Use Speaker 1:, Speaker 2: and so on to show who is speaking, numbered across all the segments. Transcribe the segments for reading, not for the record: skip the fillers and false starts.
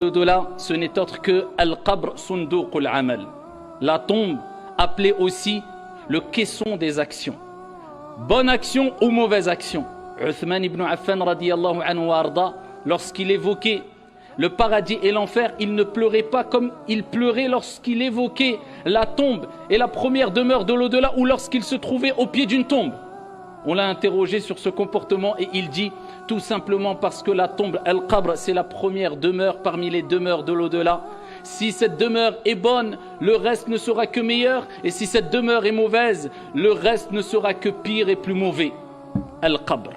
Speaker 1: Au-delà, ce n'est autre que Al-Qabr Sunduq al-Amal, la tombe appelée aussi le caisson des actions. Bonne action ou mauvaise action. Uthman ibn Affan radiyallahu anhu wa arda, lorsqu'il évoquait le paradis et l'enfer, il ne pleurait pas comme il pleurait lorsqu'il évoquait la tombe et la première demeure de l'au-delà ou lorsqu'il se trouvait au pied d'une tombe. On l'a interrogé sur ce comportement et il dit tout simplement parce que la tombe, Al-Qabr, c'est la première demeure parmi les demeures de l'au-delà. Si cette demeure est bonne, le reste ne sera que meilleur. Et si cette demeure est mauvaise, le reste ne sera que pire et plus mauvais. Al-Qabr.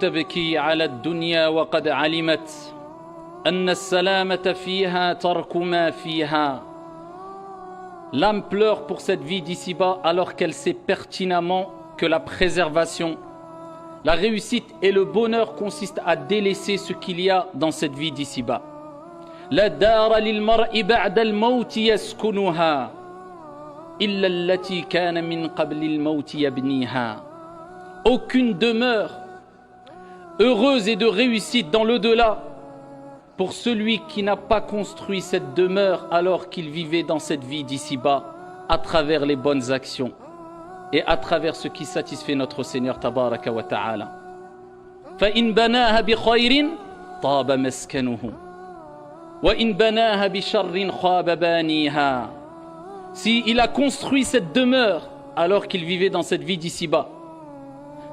Speaker 1: تبكي على الدنيا وقد علمت أن السلامة فيها ترك ما فيها. L'âme pleure pour cette vie d'ici-bas alors qu'elle sait pertinemment que la préservation, la réussite et le bonheur consistent à délaisser ce qu'il y a dans cette vie d'ici-bas. La dara lil mar'i ba'da al-maut yaskunuha illa allati kana min qabli al-maut yabniha. Aucune demeure heureuse et de réussite dans l'au-delà pour celui qui n'a pas construit cette demeure alors qu'il vivait dans cette vie d'ici-bas à travers les bonnes actions et à travers ce qui satisfait notre Seigneur tabaraka wa ta'ala. فَإِن بَنَاهَا بِخَيْرٍ طَابَ مَسْكَنُهُ وَإِن بَنَاهَا بِشَرٍ خَابَ بَانِيهَا. Si il a construit cette demeure alors qu'il vivait dans cette vie d'ici-bas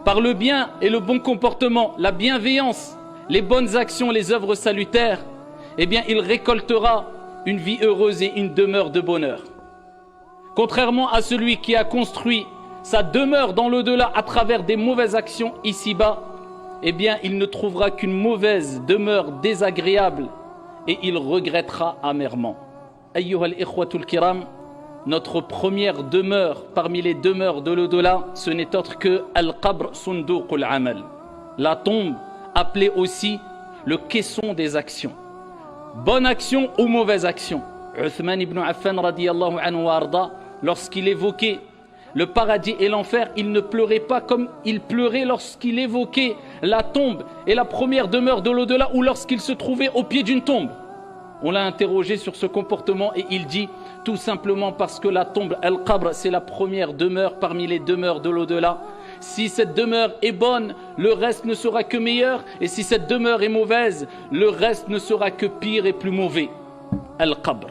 Speaker 1: par le bien et le bon comportement, la bienveillance, les bonnes actions, les œuvres salutaires, eh bien il récoltera une vie heureuse et une demeure de bonheur. Contrairement à celui qui a construit sa demeure dans l'au-delà à travers des mauvaises actions ici-bas, eh bien il ne trouvera qu'une mauvaise demeure désagréable et il regrettera amèrement. Ayyuhal ikhwatul kiram, notre première demeure parmi les demeures de l'au-delà, ce n'est autre que Al-Qabr Sunduq al-Amal, la tombe appelée aussi le caisson des actions. Bonne action ou mauvaise action. Uthman ibn Affan radiyallahu anhu wa arda, lorsqu'il évoquait le paradis et l'enfer, il ne pleurait pas comme il pleurait lorsqu'il évoquait la tombe et la première demeure de l'au-delà ou lorsqu'il se trouvait au pied d'une tombe. On l'a interrogé sur ce comportement et il dit tout simplement parce que la tombe, Al-Qabr, c'est la première demeure parmi les demeures de l'au-delà. Si cette demeure est bonne, le reste ne sera que meilleur. Et si cette demeure est mauvaise, le reste ne sera que pire et plus mauvais. Al-Qabr.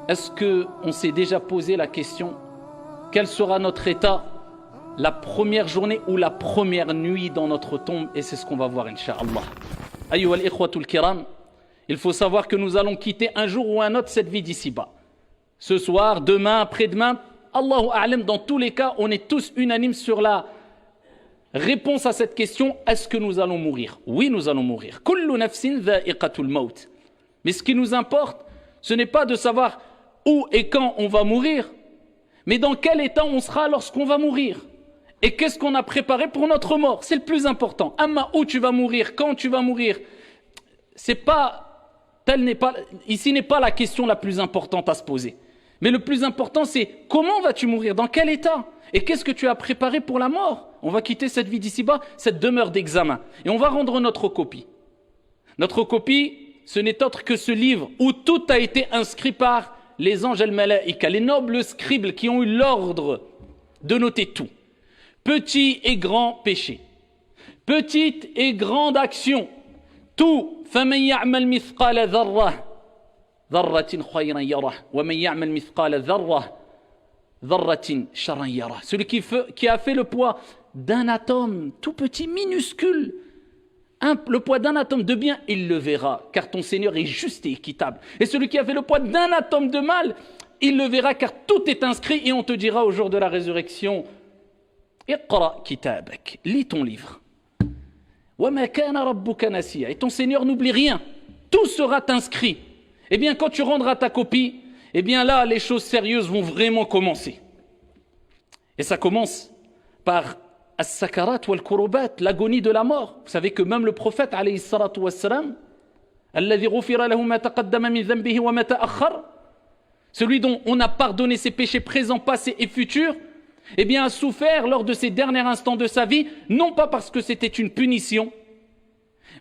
Speaker 1: Est-ce qu'on s'est déjà posé la question, quel sera notre état la première journée ou la première nuit dans notre tombe? Et c'est ce qu'on va voir, Inch'Allah. Ayyuha al-ikhwatul kiram, il faut savoir que nous allons quitter un jour ou un autre cette vie d'ici-bas. Ce soir, demain, après-demain, Allahu a'lam, dans tous les cas, on est tous unanimes sur la réponse à cette question, est-ce que nous allons mourir? Oui, nous allons mourir. Kullu nafsin dha'iqatul maut. Mais ce qui nous importe, ce n'est pas de savoir où et quand on va mourir, mais dans quel état on sera lorsqu'on va mourir. Et qu'est-ce qu'on a préparé pour notre mort? C'est le plus important. Amma, où tu vas mourir, quand tu vas mourir, ici n'est pas la question la plus importante à se poser. Mais le plus important, c'est comment vas-tu mourir, dans quel état? Et qu'est-ce que tu as préparé pour la mort? On va quitter cette vie d'ici-bas, cette demeure d'examen. Et on va rendre notre copie. Notre copie, ce n'est autre que ce livre où tout a été inscrit par les anges al-malaïka, les nobles scribes qui ont eu l'ordre de noter tout. Petit et grand péché, petite et grande action, tout. فَمَنْ يَعْمَلْ مِثْقَالَ ذَرَّةٍ ذَرَّةٍ خَيْرًا يَرَهُ وَمَنْ يَعْمَلْ مِثْقَالَ ذَرَّةٍ شَرًّا يَرَهُ. Celui qui a fait le poids d'un atome tout petit, minuscule, le poids d'un atome de bien, il le verra, car ton Seigneur est juste et équitable. Et celui qui a fait le poids d'un atome de mal, il le verra, car tout est inscrit et on te dira au jour de la résurrection, Iqra kitabak, lis ton livre. Wa ma kana rabbuka nasiya, et ton Seigneur n'oublie rien. Tout sera inscrit. Eh bien, quand tu rendras ta copie, eh bien là, les choses sérieuses vont vraiment commencer. Et ça commence par as-sakarat wal-kurubat, l'agonie de la mort. Vous savez que même le prophète, alayhi salatu wassalam, alladhi ghufira lahu ma taqaddama min dhanbihi wa ma ta'akhkhar, celui dont on a pardonné ses péchés présents, passés et futurs, eh bien, a souffert lors de ces derniers instants de sa vie, non pas parce que c'était une punition,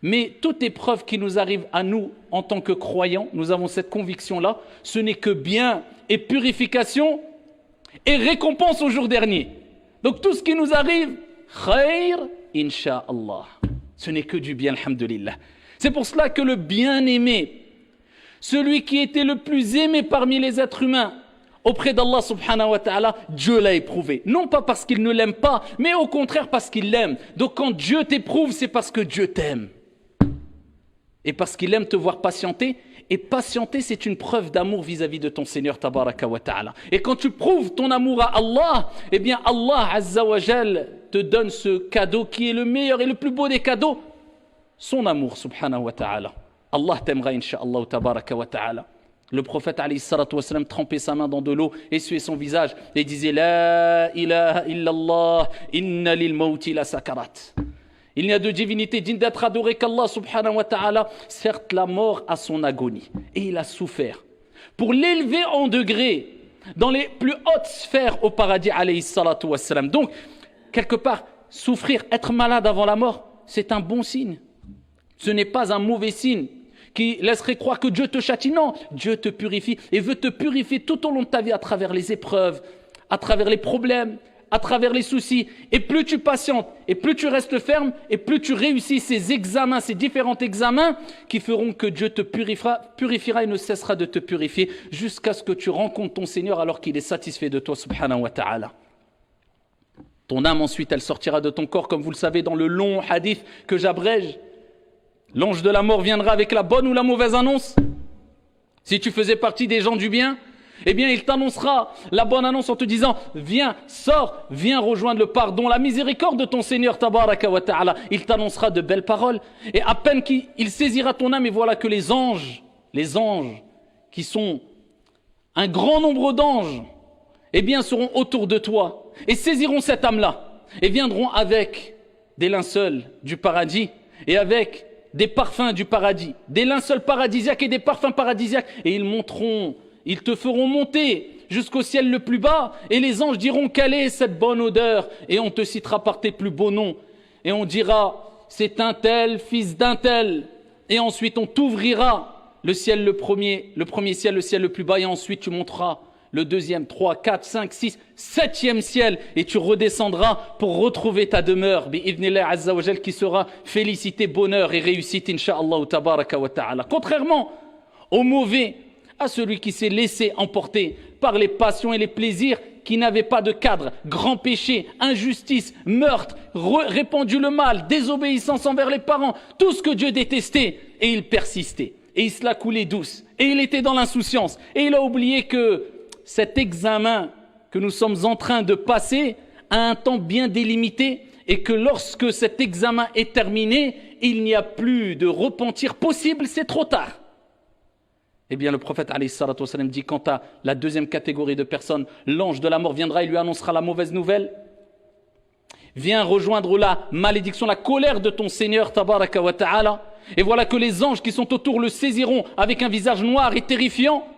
Speaker 1: mais toute épreuve qui nous arrive à nous en tant que croyants, nous avons cette conviction-là, ce n'est que bien et purification et récompense au jour dernier. Donc tout ce qui nous arrive, khair, insha'Allah. Ce n'est que du bien, alhamdulillah. C'est pour cela que le bien-aimé, celui qui était le plus aimé parmi les êtres humains, auprès d'Allah subhanahu wa ta'ala, Dieu l'a éprouvé. Non pas parce qu'il ne l'aime pas, mais au contraire parce qu'il l'aime. Donc quand Dieu t'éprouve, c'est parce que Dieu t'aime. Et parce qu'il aime te voir patienter. Et patienter, c'est une preuve d'amour vis-à-vis de ton Seigneur tabaraka wa ta'ala. Et quand tu prouves ton amour à Allah, eh bien Allah azza wa jal te donne ce cadeau qui est le meilleur et le plus beau des cadeaux, son amour subhanahu wa ta'ala. Allah t'aimera insha'Allah tabaraka wa ta'ala. Le prophète alayhi salatu wa sallam trempait sa main dans de l'eau, essuyait son visage et disait La ilaha illallah, inna lil mawti la sakarat. Il n'y a de divinité digne d'être adorée qu'Allah subhanahu wa ta'ala. Certes, la mort a son agonie et il a souffert. Pour l'élever en degré dans les plus hautes sphères au paradis alayhi salatu wa sallam. Donc, quelque part, souffrir, être malade avant la mort, c'est un bon signe. Ce n'est pas un mauvais signe qui laisserait croire que Dieu te châtie. Non, Dieu te purifie et veut te purifier tout au long de ta vie à travers les épreuves, à travers les problèmes, à travers les soucis. Et plus tu patientes, et plus tu restes ferme, et plus tu réussis ces examens, ces différents examens qui feront que Dieu te purifiera et ne cessera de te purifier jusqu'à ce que tu rencontres ton Seigneur alors qu'il est satisfait de toi, subhanahu wa ta'ala. Ton âme ensuite, elle sortira de ton corps, comme vous le savez dans le long hadith que j'abrège. L'ange de la mort viendra avec la bonne ou la mauvaise annonce. Si tu faisais partie des gens du bien, eh bien il t'annoncera la bonne annonce en te disant viens, sors, viens rejoindre le pardon, la miséricorde de ton Seigneur tabaraka wa ta'ala. Il t'annoncera de belles paroles et à peine qu'il saisira ton âme, et voilà que les anges qui sont un grand nombre d'anges, eh bien seront autour de toi et saisiront cette âme-là et viendront avec des linceuls du paradis et avec des parfums du paradis, des linceuls paradisiaques et des parfums paradisiaques, et ils te feront monter jusqu'au ciel le plus bas, et les anges diront quelle est cette bonne odeur, et on te citera par tes plus beaux noms, et on dira c'est un tel, fils d'un tel, et ensuite on t'ouvrira le ciel le premier ciel, le ciel le plus bas, et ensuite tu monteras le deuxième, 3, 4, 5, 6, 7e ciel, et tu redescendras pour retrouver ta demeure, bi'idhnillah azza wa jal, qui sera félicité, bonheur et réussite, insha'Allah tabaraka wa ta'ala. Contrairement au mauvais, à celui qui s'est laissé emporter par les passions et les plaisirs, qui n'avaient pas de cadre, grand péché, injustice, meurtre, répandu le mal, désobéissance envers les parents, tout ce que Dieu détestait, et il persistait, et il se la coulait douce, et il était dans l'insouciance, et il a oublié que cet examen que nous sommes en train de passer a un temps bien délimité, et que lorsque cet examen est terminé, il n'y a plus de repentir possible, c'est trop tard. Eh bien, le prophète alayhi salatu wa sallam dit quant à la deuxième catégorie de personnes, l'ange de la mort viendra et lui annoncera la mauvaise nouvelle. Viens rejoindre la malédiction, la colère de ton Seigneur tabaraka wa ta'ala. Et voilà que les anges qui sont autour le saisiront avec un visage noir et terrifiant,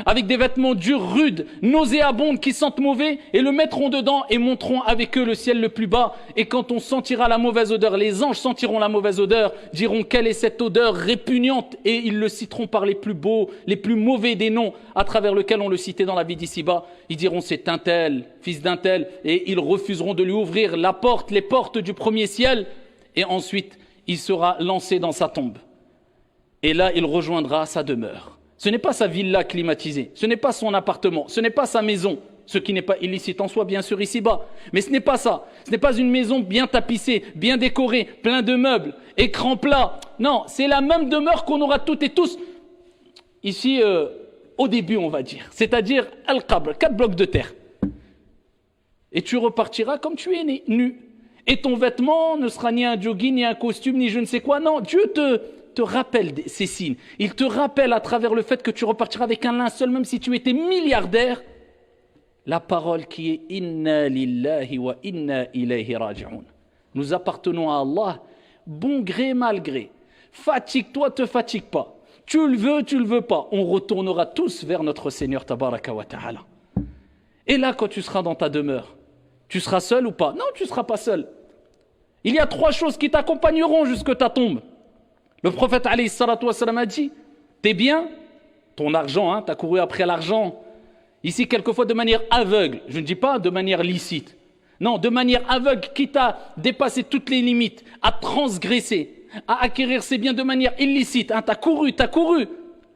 Speaker 1: avec des vêtements durs, rudes, nauséabonds, qui sentent mauvais, et le mettront dedans et monteront avec eux le ciel le plus bas. Et quand on sentira la mauvaise odeur, les anges sentiront la mauvaise odeur, diront quelle est cette odeur répugnante, et ils le citeront par les plus beaux, les plus mauvais des noms à travers lesquels on le citait dans la vie d'ici-bas. Ils diront c'est un tel, fils d'un tel, et ils refuseront de lui ouvrir les portes du premier ciel, et ensuite il sera lancé dans sa tombe. Et là il rejoindra sa demeure. Ce n'est pas sa villa climatisée, ce n'est pas son appartement, ce n'est pas sa maison, ce qui n'est pas illicite en soi, bien sûr, ici-bas. Mais ce n'est pas ça. Ce n'est pas une maison bien tapissée, bien décorée, plein de meubles, écran plat. Non, c'est la même demeure qu'on aura toutes et tous ici au début, on va dire. C'est-à-dire Al-Qabr, 4 blocs de terre. Et tu repartiras comme tu es né, nu. Et ton vêtement ne sera ni un jogging, ni un costume, ni je ne sais quoi. Non, Dieu te rappelle ces signes. Il te rappelle à travers le fait que tu repartiras avec un linceul, même si tu étais milliardaire, la parole qui est « Inna lillahi wa inna ilayhi raji'un ». Nous appartenons à Allah, bon gré, mal gré. Fatigue-toi, te fatigue pas. Tu le veux pas. On retournera tous vers notre Seigneur tabaraka wa ta'ala. Et là, quand tu seras dans ta demeure, Tu seras seul ou pas? Non, tu ne seras pas seul. Il y a 3 choses qui t'accompagneront jusque ta tombe. Le prophète alayhi salatu wassalam a dit, tes biens, ton argent, tu as couru après l'argent, ici quelquefois de manière aveugle, je ne dis pas de manière licite, non, de manière aveugle qui t'a dépassé toutes les limites, à transgresser, à acquérir ses biens de manière illicite, tu as couru.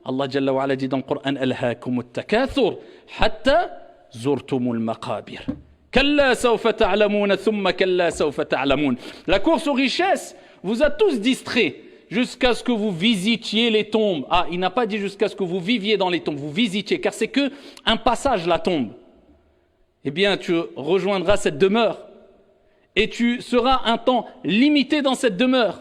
Speaker 1: Allah Jalla wa Ala dit dans le Coran, Alhaakumut takathur, hatta zurtumul maqabir. Kalla sawfa ta'lamoun, thumma kalla sawfa ta'lamoun. La course aux richesses vous a tous distraits jusqu'à ce que vous visitiez les tombes. Ah, il n'a pas dit jusqu'à ce que vous viviez dans les tombes, vous visitiez, car c'est que un passage la tombe. Eh bien, tu rejoindras cette demeure et tu seras un temps limité dans cette demeure.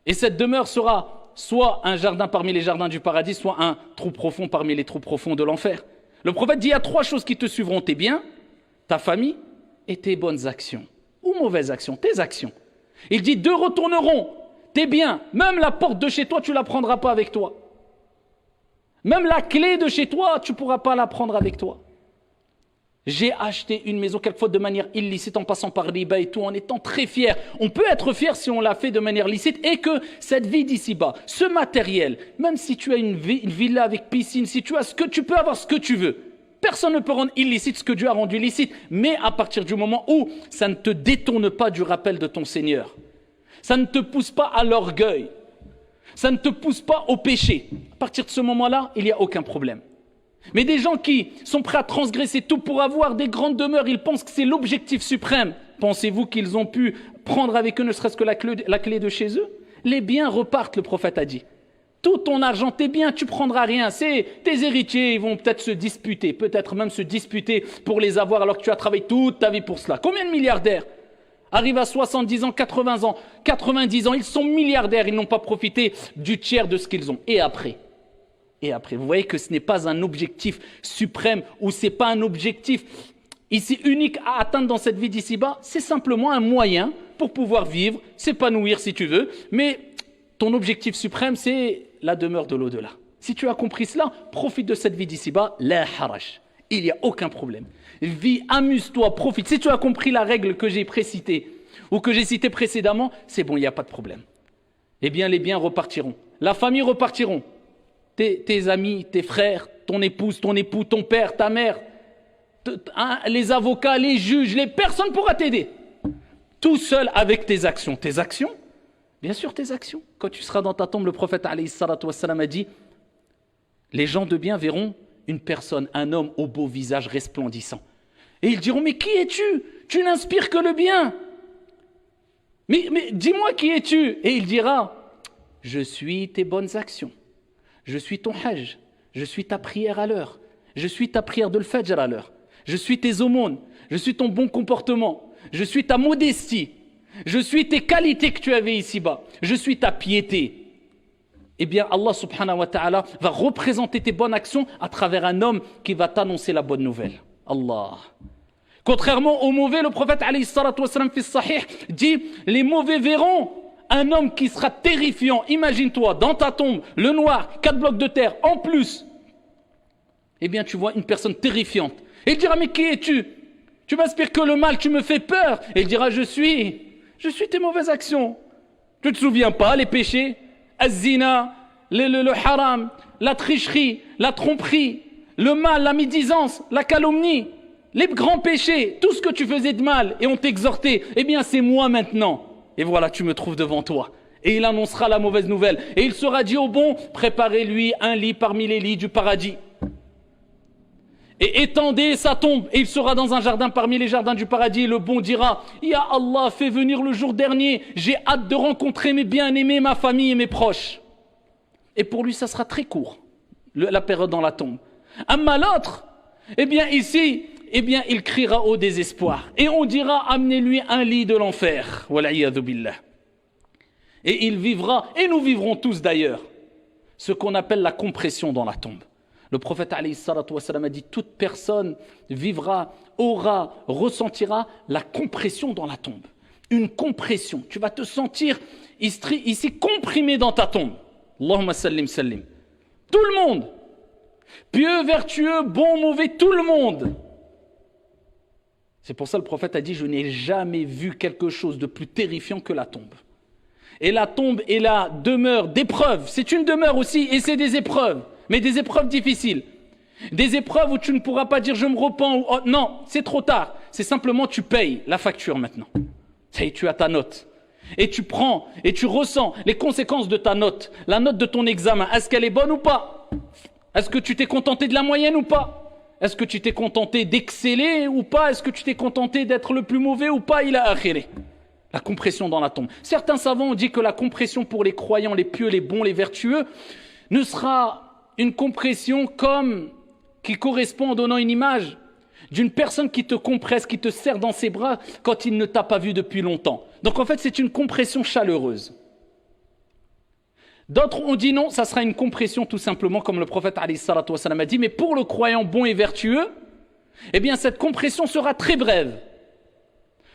Speaker 1: Et cette demeure sera soit un jardin parmi les jardins du paradis, soit un trou profond parmi les trous profonds de l'enfer. Le prophète dit, il y a 3 choses qui te suivront, tes biens, ta famille et tes bonnes actions. Ou mauvaises actions, tes actions. Il dit, 2 retourneront, tes biens, même la porte de chez toi, tu ne la prendras pas avec toi. Même la clé de chez toi, tu ne pourras pas la prendre avec toi. J'ai acheté une maison quelquefois de manière illicite en passant par riba et tout, en étant très fier. On peut être fier si on l'a fait de manière licite et que cette vie d'ici-bas, ce matériel, même si tu as une villa avec piscine, si tu as ce que tu peux avoir ce que tu veux, personne ne peut rendre illicite ce que Dieu a rendu licite, mais à partir du moment où ça ne te détourne pas du rappel de ton Seigneur, ça ne te pousse pas à l'orgueil, ça ne te pousse pas au péché, à partir de ce moment-là, il n'y a aucun problème. Mais des gens qui sont prêts à transgresser tout pour avoir des grandes demeures, ils pensent que c'est l'objectif suprême. Pensez-vous qu'ils ont pu prendre avec eux ne serait-ce que la clé de chez eux? Les biens repartent, le prophète a dit. Tout ton argent, tes biens, tu prendras rien. C'est tes héritiers, ils vont peut-être se disputer, peut-être même se disputer pour les avoir alors que tu as travaillé toute ta vie pour cela. Combien de milliardaires arrivent à 70 ans, 80 ans, 90 ans, ils sont milliardaires, ils n'ont pas profité du tiers de ce qu'ils ont. Et après, vous voyez que ce n'est pas un objectif suprême ou ce n'est pas un objectif ici unique à atteindre dans cette vie d'ici-bas. C'est simplement un moyen pour pouvoir vivre, s'épanouir si tu veux. Mais ton objectif suprême, c'est la demeure de l'au-delà. Si tu as compris cela, profite de cette vie d'ici-bas. La haraj. Il n'y a aucun problème. Vis, amuse-toi, profite. Si tu as compris la règle que j'ai précitée ou que j'ai citée précédemment, c'est bon, il n'y a pas de problème. Eh bien, les biens repartiront. La famille repartiront. Tes amis, tes frères, ton épouse, ton époux, ton père, ta mère, les avocats, les juges, personne ne pourra t'aider. Tout seul avec tes actions. Tes actions? Bien sûr, tes actions. Quand tu seras dans ta tombe, le prophète alayhi salatu wassalam a dit, les gens de bien verront une personne, un homme au beau visage resplendissant. Et ils diront, mais qui es-tu? Tu n'inspires que le bien. Mais dis-moi qui es-tu? Et il dira, je suis tes bonnes actions. Je suis ton hajj, je suis ta prière à l'heure, je suis ta prière de l'fajr à l'heure, je suis tes aumônes, je suis ton bon comportement, je suis ta modestie, je suis tes qualités que tu avais ici-bas, je suis ta piété. Eh bien, Allah subhanahu wa ta'ala va représenter tes bonnes actions à travers un homme qui va t'annoncer la bonne nouvelle. Allah. Contrairement aux mauvais, le prophète alayhi salatu wassalam fi sahih dit, les mauvais verront un homme qui sera terrifiant. Imagine-toi, dans ta tombe, le noir, 4 blocs de terre, en plus. Eh bien, tu vois une personne terrifiante. Et il dira, mais qui es-tu? Tu m'inspires que le mal, tu me fais peur. Et il dira, je suis tes mauvaises actions. Tu ne te souviens pas, les péchés, az-zina, le haram, la tricherie, la tromperie, le mal, la médisance, la calomnie, les grands péchés, tout ce que tu faisais de mal et on t'exhortait. Eh bien, c'est moi maintenant. Et voilà, tu me trouves devant toi. Et il annoncera la mauvaise nouvelle. Et il sera dit au bon, préparez-lui un lit parmi les lits du paradis. Et étendez sa tombe. Et il sera dans un jardin parmi les jardins du paradis. Et le bon dira, Ya Allah, fais venir le jour dernier. J'ai hâte de rencontrer mes bien-aimés, ma famille et mes proches. Et pour lui, ça sera très court, la période dans la tombe. Amma l'autre, eh bien ici, il criera au désespoir. Et on dira, amenez-lui un lit de l'enfer. Wal'iyadhu billah. Et il vivra, et nous vivrons tous d'ailleurs, ce qu'on appelle la compression dans la tombe. Le prophète alayhi salatu wassalam a dit, toute personne vivra, ressentira la compression dans la tombe. Une compression. Tu vas te sentir ici comprimé dans ta tombe. Allahumma sallim sallim. Tout le monde. Pieux, vertueux, bon, mauvais, tout le monde. C'est pour ça que le prophète a dit, je n'ai jamais vu quelque chose de plus terrifiant que la tombe. Et la tombe est la demeure d'épreuves. C'est une demeure aussi, et c'est des épreuves, mais des épreuves difficiles. Des épreuves où tu ne pourras pas dire je me repens ou oh, non, c'est trop tard. C'est simplement tu payes la facture maintenant. Ça y est, tu as ta note. Et tu prends et tu ressens les conséquences de ta note, la note de ton examen. Est-ce qu'elle est bonne ou pas? Est-ce que tu t'es contenté de la moyenne ou pas? Est-ce que tu t'es contenté d'exceller ou pas? Est-ce que tu t'es contenté d'être le plus mauvais ou pas? Il a akhiré. La compression dans la tombe. Certains savants ont dit que la compression pour les croyants, les pieux, les bons, les vertueux, ne sera une compression comme qui correspond en donnant une image d'une personne qui te compresse, qui te serre dans ses bras quand il ne t'a pas vu depuis longtemps. Donc en fait, c'est une compression chaleureuse. D'autres ont dit non, ça sera une compression tout simplement, comme le prophète alayhi salatu wa salam a dit, mais pour le croyant bon et vertueux, eh bien cette compression sera très brève.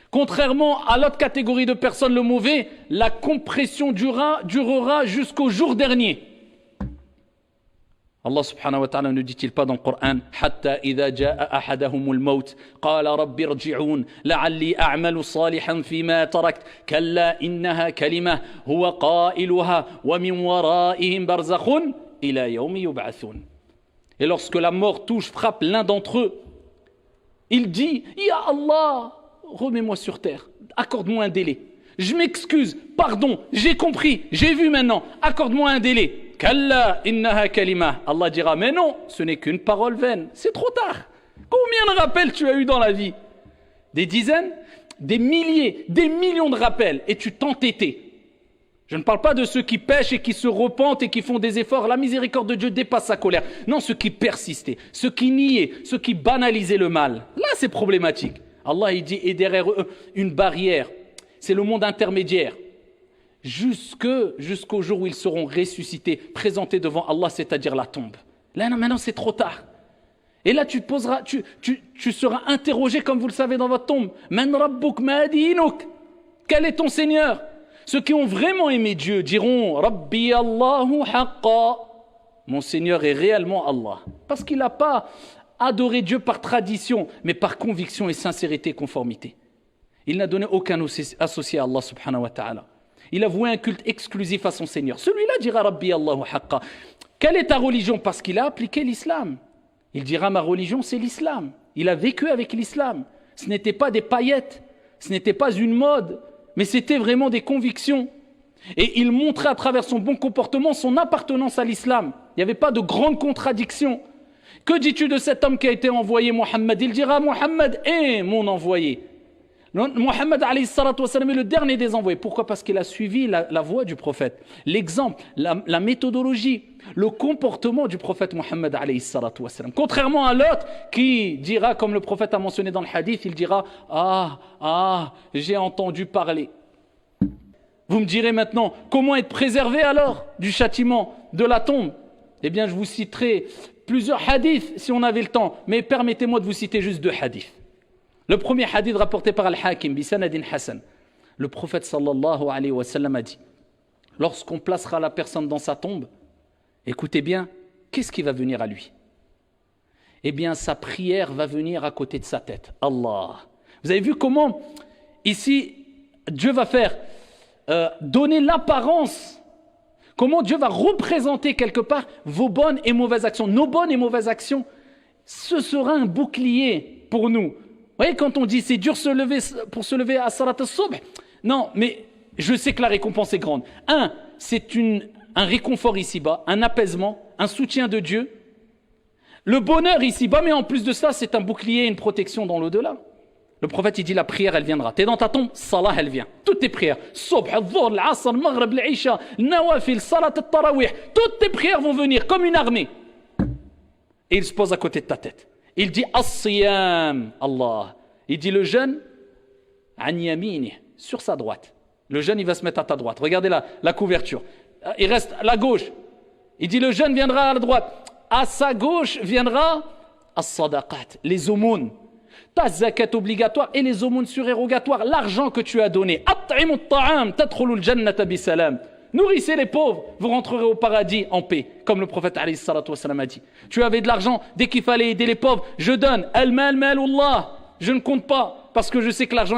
Speaker 1: Contrairement à l'autre catégorie de personnes, le mauvais, la compression durera jusqu'au jour dernier. Allah subhanahu wa ta'ala ne dit-il pas dans le Coran Hatta idha ja'a ahadahumul maut qala rabbi irji'un la'alli a'malu salihan fima tarakt kalla innaha kalimah huwa qailuha wa min wara'ihim barzakhun ila yawmi yub'athun. Et lorsque la mort frappe l'un d'entre eux, il dit Ya Allah, remets-moi sur terre, accorde-moi un délai. Je m'excuse, pardon, j'ai compris, j'ai vu maintenant, accorde-moi un délai. Kalla innaha kalima. Allah dira, mais non, ce n'est qu'une parole vaine. C'est trop tard. Combien de rappels tu as eu dans la vie? Des dizaines? Des milliers, des millions de rappels. Et tu t'entêtais. Je ne parle pas de ceux qui pêchent et qui se repentent et qui font des efforts. La miséricorde de Dieu dépasse sa colère. Non, ceux qui persistaient, ceux qui niaient, ceux qui banalisaient le mal. Là, c'est problématique. Allah, il dit, et derrière eux, une barrière. C'est le monde intermédiaire. Jusqu'au jour où ils seront ressuscités, présentés devant Allah, c'est-à-dire la tombe. Là, non, maintenant, c'est trop tard. Et là, tu seras interrogé, comme vous le savez, dans votre tombe. Man rabbuk ma dinuk? Quel est ton Seigneur? Ceux qui ont vraiment aimé Dieu diront Rabbi Allahu haqqa. Mon Seigneur est réellement Allah. Parce qu'il n'a pas adoré Dieu par tradition, mais par conviction et sincérité, conformité. Il n'a donné aucun associé à Allah subhanahu wa ta'ala. Il a voué un culte exclusif à son Seigneur. Celui-là dira Rabbi Allahu haqqa. Quelle est ta religion? Parce qu'il a appliqué l'islam. Il dira ma religion c'est l'islam. Il a vécu avec l'islam. Ce n'était pas des paillettes, ce n'était pas une mode, mais c'était vraiment des convictions. Et il montrait à travers son bon comportement son appartenance à l'islam. Il n'y avait pas de grande contradiction. Que dis-tu de cet homme qui a été envoyé, Mohammed? Il dira Mohammed est mon envoyé. Mohammed alayhi salatu wa salam est le dernier des envoyés. Pourquoi? Parce qu'il a suivi la voie du prophète, l'exemple, la méthodologie, le comportement du prophète Mohammed alayhi salatu wa salam. Contrairement à l'autre qui dira, comme le prophète a mentionné dans le hadith, il dira j'ai entendu parler. Vous me direz maintenant, comment être préservé alors du châtiment de la tombe? Eh bien, je vous citerai plusieurs hadiths si on avait le temps, mais permettez-moi de vous citer juste 2 hadiths. Le premier hadith rapporté par Al-Hakim, bisanadin Hassan. Le prophète sallallahu alayhi wa sallam a dit, lorsqu'on placera la personne dans sa tombe, écoutez bien, qu'est-ce qui va venir à lui? Eh bien, sa prière va venir à côté de sa tête. Allah. Vous avez vu comment, ici, Dieu va faire donner l'apparence, comment Dieu va représenter quelque part vos bonnes et mauvaises actions. Nos bonnes et mauvaises actions, ce sera un bouclier pour nous. Vous voyez, quand on dit c'est dur pour se lever à Salat al-Subh, non, mais je sais que la récompense est grande. C'est un réconfort ici-bas, un apaisement, un soutien de Dieu. Le bonheur ici-bas, mais en plus de ça, c'est un bouclier et une protection dans l'au-delà. Le prophète, il dit la prière, elle viendra. T'es dans ta tombe, salah, elle vient. Toutes tes prières, Subh, al-Dhuhr, al-Asr, al-Maghrib, al-Isha, al-Nawafil, Salat al-Tarawih, toutes tes prières vont venir comme une armée. Et il se pose à côté de ta tête. Il dit as-siyam, Allah. Il dit le jeûne, an yamini, sur sa droite. Le jeûne, il va se mettre à ta droite. Regardez la couverture. Il reste à la gauche. Il dit le jeûne viendra à la droite. À sa gauche viendra as-sadaqat, les aumônes. Ta zakat obligatoire et les aumônes surérogatoires, l'argent que tu as donné. At'imu at-ta'am, tadkhulul jannata bisalam. Nourrissez les pauvres, vous rentrerez au paradis en paix, comme le prophète alayhi salatu wa salam a dit. Tu avais de l'argent, dès qu'il fallait aider les pauvres, je donne. Al-mal malullah, je ne compte pas. parce que je sais que l'argent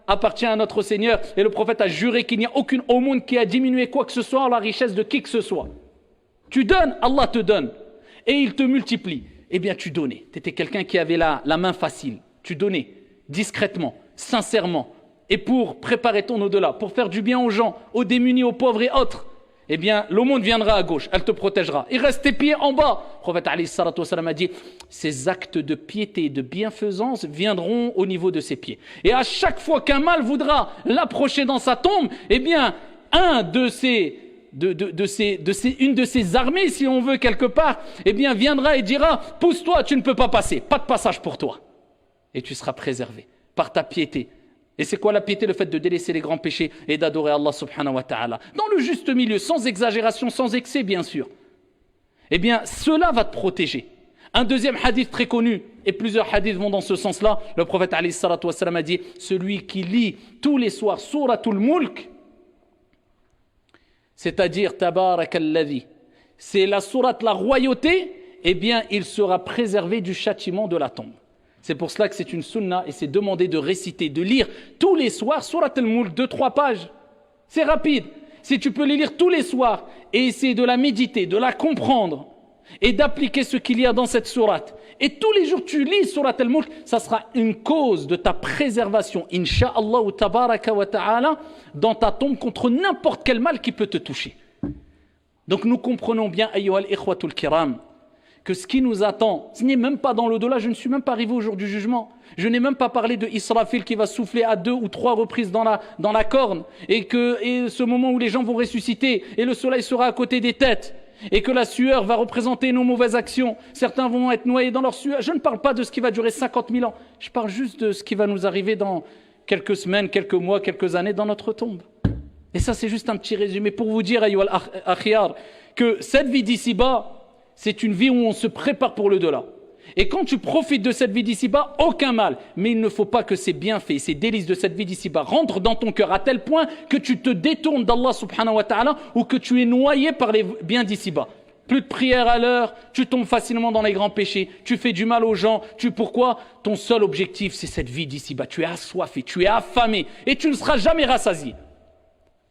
Speaker 1: appartient à notre Seigneur et le prophète a juré qu'il n'y a aucune au monde qui a diminué quoi que ce soit la richesse de qui que ce soit. Tu donnes, Allah te donne et il te multiplie. Eh bien tu donnais, tu étais quelqu'un qui avait la main facile, tu donnais discrètement, sincèrement et pour préparer ton au-delà, pour faire du bien aux gens, aux démunis, aux pauvres et autres. Eh bien, l'aumône viendra à gauche, elle te protégera. Il reste tes pieds en bas. Le prophète alayhi salatu wassalam a dit, ces actes de piété et de bienfaisance viendront au niveau de ses pieds. Et à chaque fois qu'un mal voudra l'approcher dans sa tombe, eh bien, une de ces armées, si on veut quelque part, eh bien, viendra et dira, pousse-toi, tu ne peux pas passer, pas de passage pour toi. Et tu seras préservé par ta piété. Et c'est quoi la piété? Le fait de délaisser les grands péchés et d'adorer Allah subhanahu wa ta'ala. Dans le juste milieu, sans exagération, sans excès bien sûr. Eh bien, cela va te protéger. Un deuxième hadith très connu, et plusieurs hadiths vont dans ce sens-là, le prophète alayhi salatu wassalam a dit, celui qui lit tous les soirs Suratul Mulk, c'est-à-dire Tabarakalladhi, c'est la sourate la royauté, eh bien, il sera préservé du châtiment de la tombe. C'est pour cela que c'est une sunna et c'est demandé de réciter, de lire tous les soirs Surat al-Mulk, 2-3 pages. C'est rapide. Si tu peux les lire tous les soirs et essayer de la méditer, de la comprendre et d'appliquer ce qu'il y a dans cette sourate. Et tous les jours tu lis Surat al-Mulk, ça sera une cause de ta préservation, insha'Allah wa tabaraka wa ta'ala, dans ta tombe contre n'importe quel mal qui peut te toucher. Donc nous comprenons bien, ayyuhal ikhwatul kiram, que ce qui nous attend, ce n'est même pas dans l'au-delà, je ne suis même pas arrivé au jour du jugement. Je n'ai même pas parlé de Israfil qui va souffler à 2 ou 3 reprises dans la corne et ce moment où les gens vont ressusciter et le soleil sera à côté des têtes et que la sueur va représenter nos mauvaises actions. Certains vont être noyés dans leur sueur. Je ne parle pas de ce qui va durer 50 000 ans. Je parle juste de ce qui va nous arriver dans quelques semaines, quelques mois, quelques années dans notre tombe. Et ça, c'est juste un petit résumé pour vous dire, ayyuhal akhyar, que cette vie d'ici-bas, c'est une vie où on se prépare pour le delà. Et quand tu profites de cette vie d'ici-bas, aucun mal. Mais il ne faut pas que ces bienfaits, ces délices de cette vie d'ici-bas rentrent dans ton cœur à tel point que tu te détournes d'Allah subhanahu wa ta'ala ou que tu es noyé par les biens d'ici-bas. Plus de prière à l'heure, tu tombes facilement dans les grands péchés, tu fais du mal aux gens. Pourquoi? Ton seul objectif, c'est cette vie d'ici-bas. Tu es assoiffé, tu es affamé et tu ne seras jamais rassasié.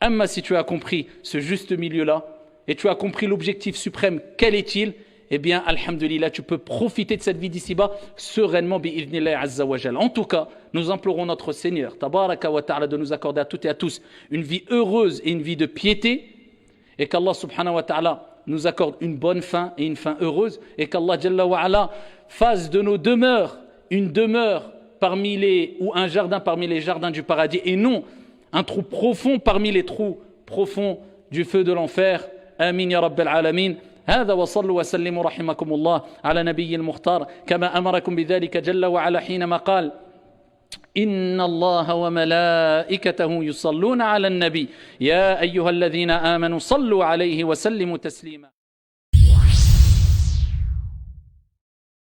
Speaker 1: Amma, si tu as compris ce juste milieu-là, et tu as compris l'objectif suprême, quel est-il? Eh bien, alhamdulillah, tu peux profiter de cette vie d'ici-bas sereinement, bi'idhnillah azza wa jal. En tout cas, nous implorons notre Seigneur, tabaraka wa ta'ala, de nous accorder à toutes et à tous une vie heureuse et une vie de piété, et qu'Allah subhanahu wa ta'ala nous accorde une bonne fin et une fin heureuse, et qu'Allah jalla wa ala fasse de nos demeures une demeure ou un jardin parmi les jardins du paradis, et non un trou profond parmi les trous profonds du feu de l'enfer. آمين يا رب العالمين. هذا وصلوا وسلموا رحمكم الله على نبي المختار كما أمركم بذلك جل وعلا حينما قال إن الله وملائكته يصلون على النبي يا أيها الذين آمنوا صلوا عليه وسلموا تسليما.